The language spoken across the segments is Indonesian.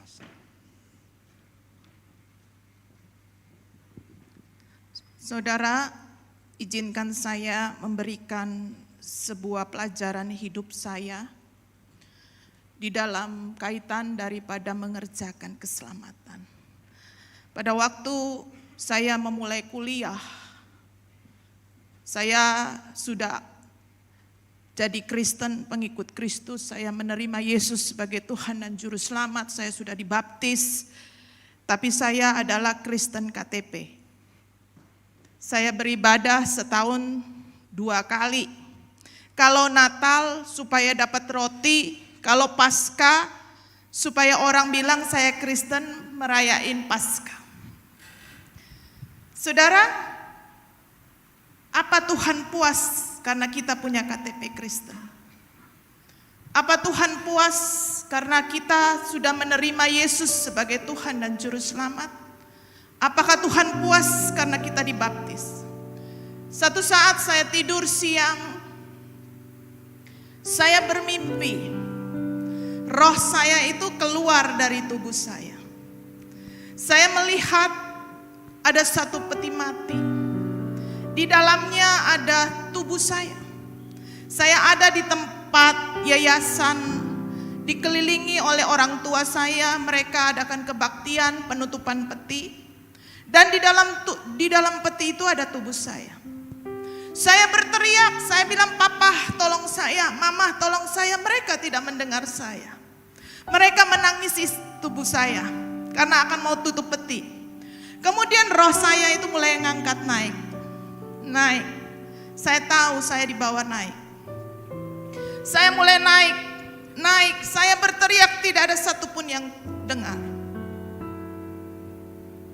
kuasa. Saudara, izinkan saya memberikan sebuah pelajaran hidup saya di dalam kaitan daripada mengerjakan keselamatan. Pada waktu saya memulai kuliah, saya sudah jadi Kristen, pengikut Kristus. Saya menerima Yesus sebagai Tuhan dan Juru Selamat. Saya sudah dibaptis, tapi saya adalah Kristen KTP. Saya beribadah setahun 2 kali. Kalau Natal supaya dapat roti, kalau Paskah supaya orang bilang saya Kristen merayain Paskah. Saudara, apa Tuhan puas karena kita punya KTP Kristen? Apa Tuhan puas karena kita sudah menerima Yesus sebagai Tuhan dan Juru Selamat? Apakah Tuhan puas karena kita dibaptis? Satu saat saya tidur siang, saya bermimpi. Roh saya itu keluar dari tubuh saya. Saya melihat ada satu peti mati. Di dalamnya ada tubuh saya. Saya ada di tempat yayasan, dikelilingi oleh orang tua saya. Mereka adakan kebaktian penutupan peti. Dan di dalam peti itu ada tubuh saya. Saya berteriak, saya bilang, "Papa, tolong saya, Mama, tolong saya." Mereka tidak mendengar saya. Mereka menangisi tubuh saya karena akan mau tutup peti. Kemudian roh saya itu mulai ngangkat naik. Saya tahu saya dibawa naik. Saya mulai naik. Saya berteriak, tidak ada satupun yang dengar.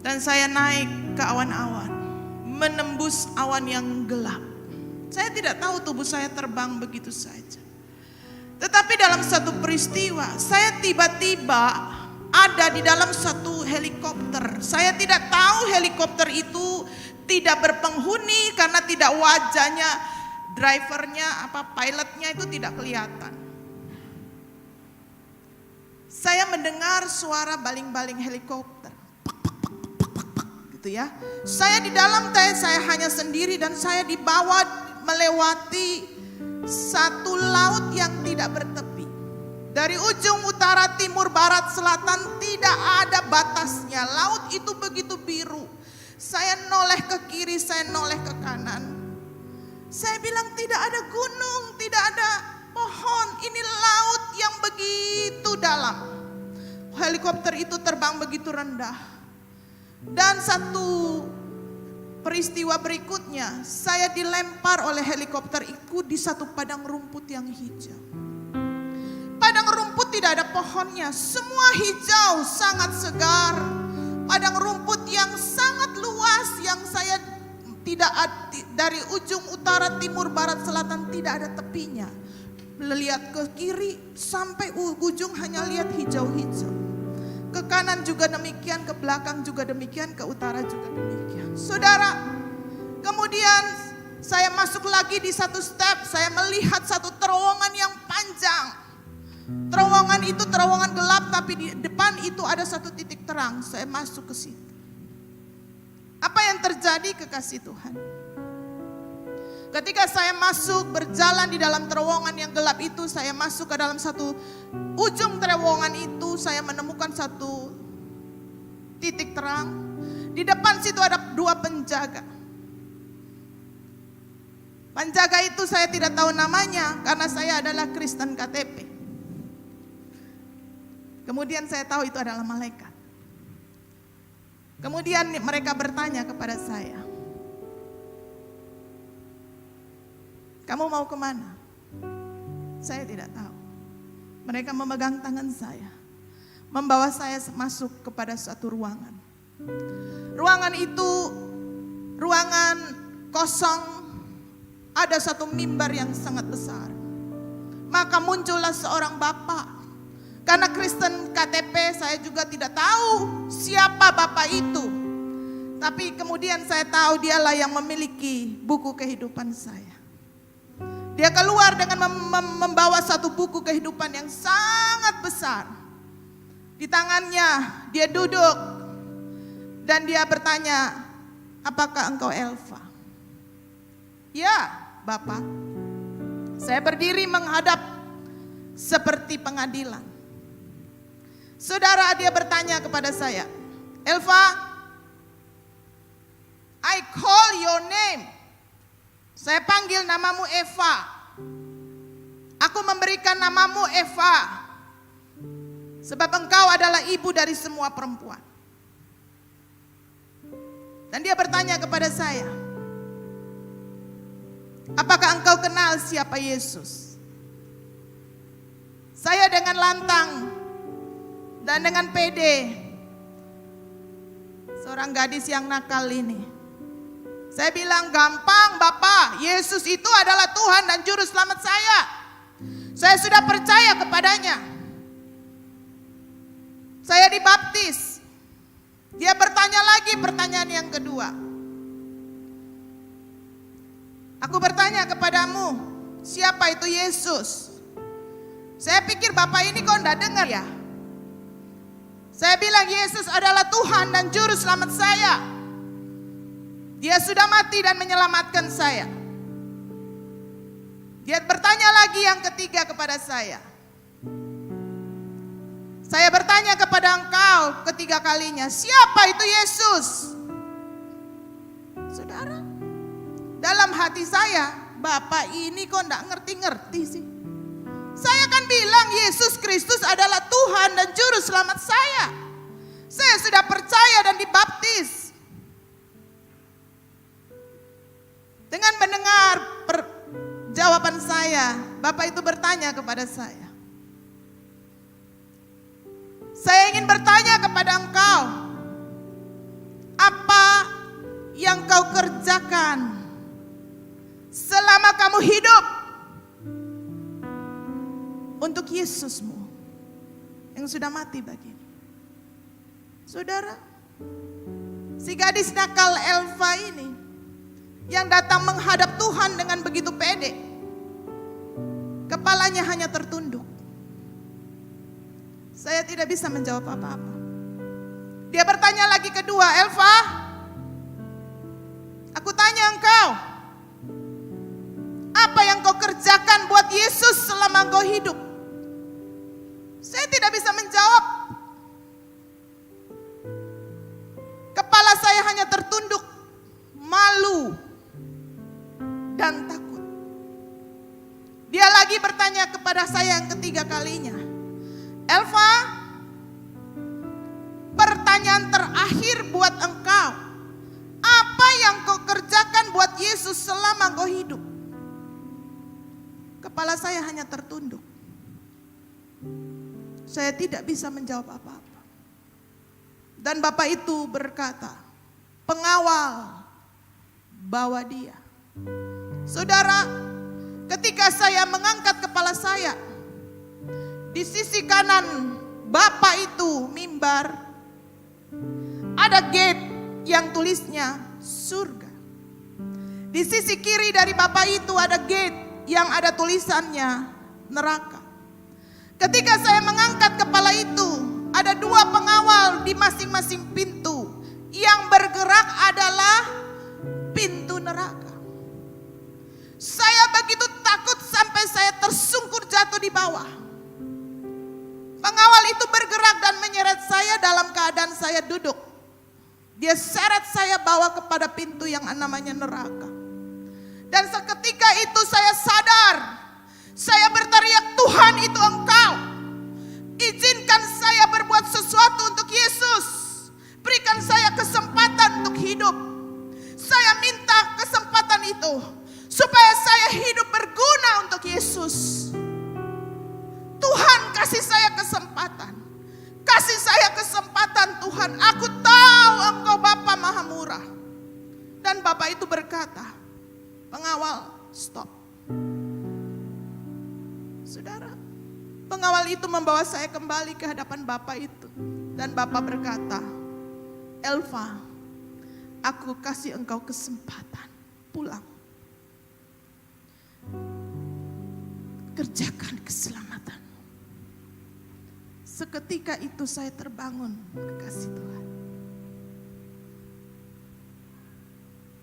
Dan saya naik ke awan-awan, menembus awan yang gelap. Saya tidak tahu tubuh saya terbang begitu saja. Tetapi dalam satu peristiwa, saya tiba-tiba ada di dalam satu helikopter. Saya tidak tahu helikopter itu tidak berpenghuni karena tidak wajahnya, drivernya, pilotnya itu tidak kelihatan. Saya mendengar suara baling-baling helikopter. Ya. Saya di dalam tent, saya hanya sendiri dan saya dibawa melewati satu laut yang tidak bertepi. Dari ujung utara, timur, barat, selatan tidak ada batasnya. Laut itu begitu biru. Saya noleh ke kiri, saya noleh ke kanan. Saya bilang tidak ada gunung, tidak ada pohon. Ini laut yang begitu dalam. Helikopter itu terbang begitu rendah. Dan satu peristiwa berikutnya, saya dilempar oleh helikopter itu di satu padang rumput yang hijau. Padang rumput tidak ada pohonnya, semua hijau, sangat segar. Padang rumput yang sangat luas, yang saya tidak dari ujung utara, timur, barat, selatan tidak ada tepinya. Lihat ke kiri sampai ujung hanya lihat hijau-hijau. Ke kanan juga demikian, ke belakang juga demikian, ke utara juga demikian. Saudara, kemudian saya masuk lagi di satu step, saya melihat satu terowongan yang panjang. Terowongan itu terowongan gelap, tapi di depan itu ada satu titik terang. Saya masuk ke situ. Apa yang terjadi, kekasih Tuhan? Ketika saya masuk berjalan di dalam terowongan yang gelap itu, saya masuk ke dalam satu ujung terowongan itu, saya menemukan satu titik terang. Di depan situ ada 2 penjaga. Penjaga itu saya tidak tahu namanya karena saya adalah Kristen KTP. Kemudian saya tahu itu adalah malaikat. Kemudian mereka bertanya kepada saya, "Kamu mau kemana?" Saya tidak tahu. Mereka memegang tangan saya, membawa saya masuk kepada suatu ruangan. Ruangan itu ruangan kosong, ada satu mimbar yang sangat besar. Maka muncullah seorang bapak. Karena Kristen KTP, saya juga tidak tahu siapa bapak itu. Tapi kemudian saya tahu dialah yang memiliki buku kehidupan saya. Dia keluar dengan membawa satu buku kehidupan yang sangat besar. Di tangannya dia duduk dan dia bertanya, apakah engkau Elva? Ya, Bapak. Saya berdiri menghadap seperti pengadilan. Saudara, dia bertanya kepada saya, Elva, I call your name. Saya panggil namamu Eva. Aku memberikan namamu Eva, sebab engkau adalah ibu dari semua perempuan. Dan dia bertanya kepada saya, apakah engkau kenal siapa Yesus? Saya dengan lantang dan dengan pede, seorang gadis yang nakal ini, saya bilang, gampang Bapak, Yesus itu adalah Tuhan dan Juru Selamat saya. Saya sudah percaya kepadanya. Saya dibaptis. Dia bertanya lagi pertanyaan yang kedua. Aku bertanya kepadamu, siapa itu Yesus? Saya pikir Bapak ini kok enggak dengar ya? Saya bilang Yesus adalah Tuhan dan Juru Selamat saya. Dia sudah mati dan menyelamatkan saya. Dia bertanya lagi yang ketiga kepada saya. Saya bertanya kepada engkau ketiga kalinya, siapa itu Yesus? Saudara, dalam hati saya, Bapak ini kok enggak ngerti-ngerti sih. Saya kan bilang Yesus Kristus adalah Tuhan dan Juru Selamat saya. Saya sudah percaya dan dibaptis. Dengan mendengar jawaban saya, Bapak itu bertanya kepada saya. Saya ingin bertanya kepada engkau, apa yang kau kerjakan selama kamu hidup untuk Yesusmu yang sudah mati begini? Saudara, si gadis nakal Elva ini yang datang menghadap Tuhan dengan begitu pede, kepalanya hanya tertunduk. Saya tidak bisa menjawab apa-apa. Dia bertanya lagi kedua, Elva, aku tanya engkau, apa yang kau kerjakan buat Yesus selama engkau hidup? Saya tidak bisa menjawab. Kepala saya hanya tertunduk, malu dan takut. Dia lagi bertanya kepada saya yang ketiga kalinya, Elva, pertanyaan terakhir buat engkau, apa yang kau kerjakan buat Yesus selama engkau hidup? Kepala saya hanya tertunduk. Saya tidak bisa menjawab apa-apa. Dan Bapak itu berkata, pengawal, bawa dia. Saudara, ketika saya mengangkat kepala saya, di sisi kanan Bapak itu mimbar, ada gate yang tulisnya surga. Di sisi kiri dari Bapak itu ada gate yang ada tulisannya neraka. Ketika saya mengangkat kepala itu, ada dua pengawal di masing-masing pintu. Yang bergerak adalah pintu neraka. Saya begitu takut sampai saya tersungkur jatuh di bawah. Pengawal itu bergerak dan menyeret saya dalam keadaan saya duduk. Dia seret saya bawa kepada pintu yang namanya neraka. Dan seketika itu saya sadar. Saya berteriak, Tuhan itu Engkau. Izinkan saya berbuat sesuatu untuk Yesus. Berikan saya kesempatan untuk hidup. Saya minta kesempatan itu supaya saya hidup berguna untuk Yesus. Tuhan, kasih saya kesempatan. Kasih saya kesempatan Tuhan. Aku tahu Engkau Bapa Maha Murah. Dan Bapak itu berkata, pengawal, stop. Saudara, pengawal itu membawa saya kembali ke hadapan Bapak itu. Dan Bapak berkata, Elva, aku kasih engkau kesempatan, pulang. Kerjakan keselamatanmu. Seketika itu saya terbangun, kekasih Tuhan.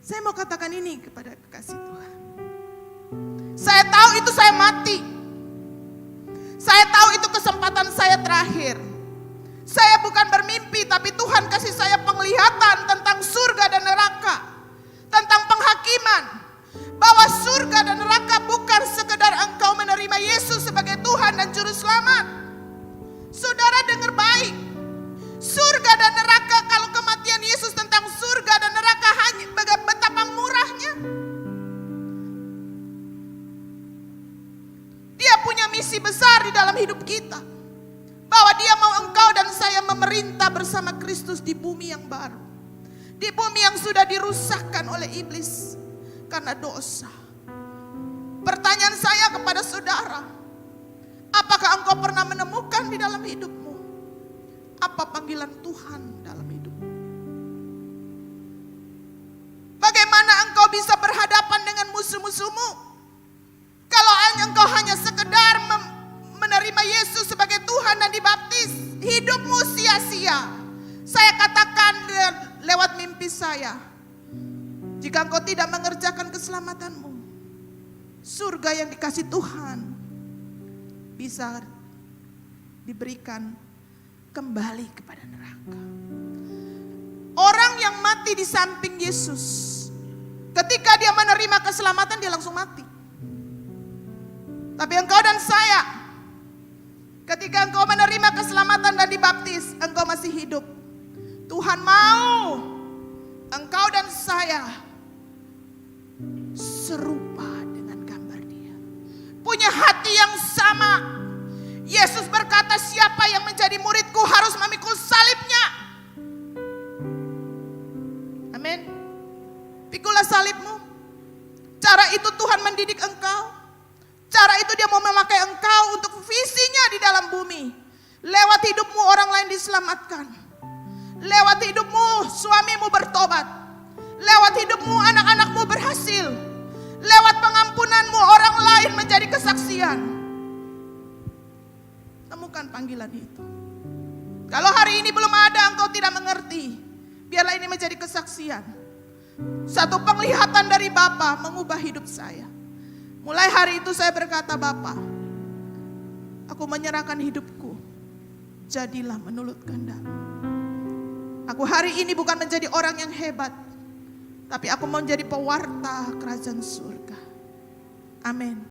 Saya mau katakan ini kepada kekasih Tuhan. Saya tahu itu saya mati. Saya tahu itu kesempatan saya terakhir. Saya bukan bermimpi, tapi Tuhan kasih saya penglihatan tentang surga dan neraka. Tentang penghakiman. Bahwa surga dan neraka bukan sekedar engkau menerima Yesus sebagai Tuhan dan Juru Selamat. Saudara dengar baik. Surga dan neraka, kalau kematian Yesus tentang surga dan neraka hanya betapa murahnya. Dia punya misi besar di dalam hidup kita. Bahwa dia mau engkau dan saya memerintah bersama Kristus di bumi yang baru. Di bumi yang sudah dirusakkan oleh iblis karena dosa. Pertanyaan saya kepada saudara, apakah engkau pernah menemukan di dalam hidupmu apa panggilan Tuhan dalam hidupmu? Bagaimana engkau bisa berhadapan dengan musuh-musuhmu kalau engkau hanya sekedar menerima Yesus sebagai Tuhan dan dibaptis? Hidupmu sia-sia. Saya katakan lewat mimpi saya, jika engkau tidak mengerjakan keselamatanmu, surga yang dikasih Tuhan bisa diberikan kembali kepada neraka. Orang yang mati di samping Yesus, ketika dia menerima keselamatan dia langsung mati. Tapi engkau dan saya, ketika engkau menerima keselamatan dan dibaptis, engkau masih hidup. Tuhan mau engkau dan saya serupa dengan gambar Dia. Punya hati yang sama. Yesus berkata, siapa yang menjadi muridku harus memikul salibnya. Amin. Pikulah salibmu. Cara itu Tuhan mendidik engkau. Cara itu dia mau memakai engkau untuk visinya di dalam bumi. Lewat hidupmu orang lain diselamatkan. Lewat hidupmu suamimu bertobat. Lewat hidupmu anak-anakmu berhasil. Lewat pengampunanmu orang lain menjadi kesaksian. Temukan panggilan itu. Kalau hari ini belum ada, engkau tidak mengerti, biarlah ini menjadi kesaksian. Satu penglihatan dari Bapa mengubah hidup saya. Mulai hari itu saya berkata, Bapa, aku menyerahkan hidupku, jadilah menurut kehendak-Mu. Aku hari ini bukan menjadi orang yang hebat, tapi aku mau menjadi pewarta kerajaan surga. Amin.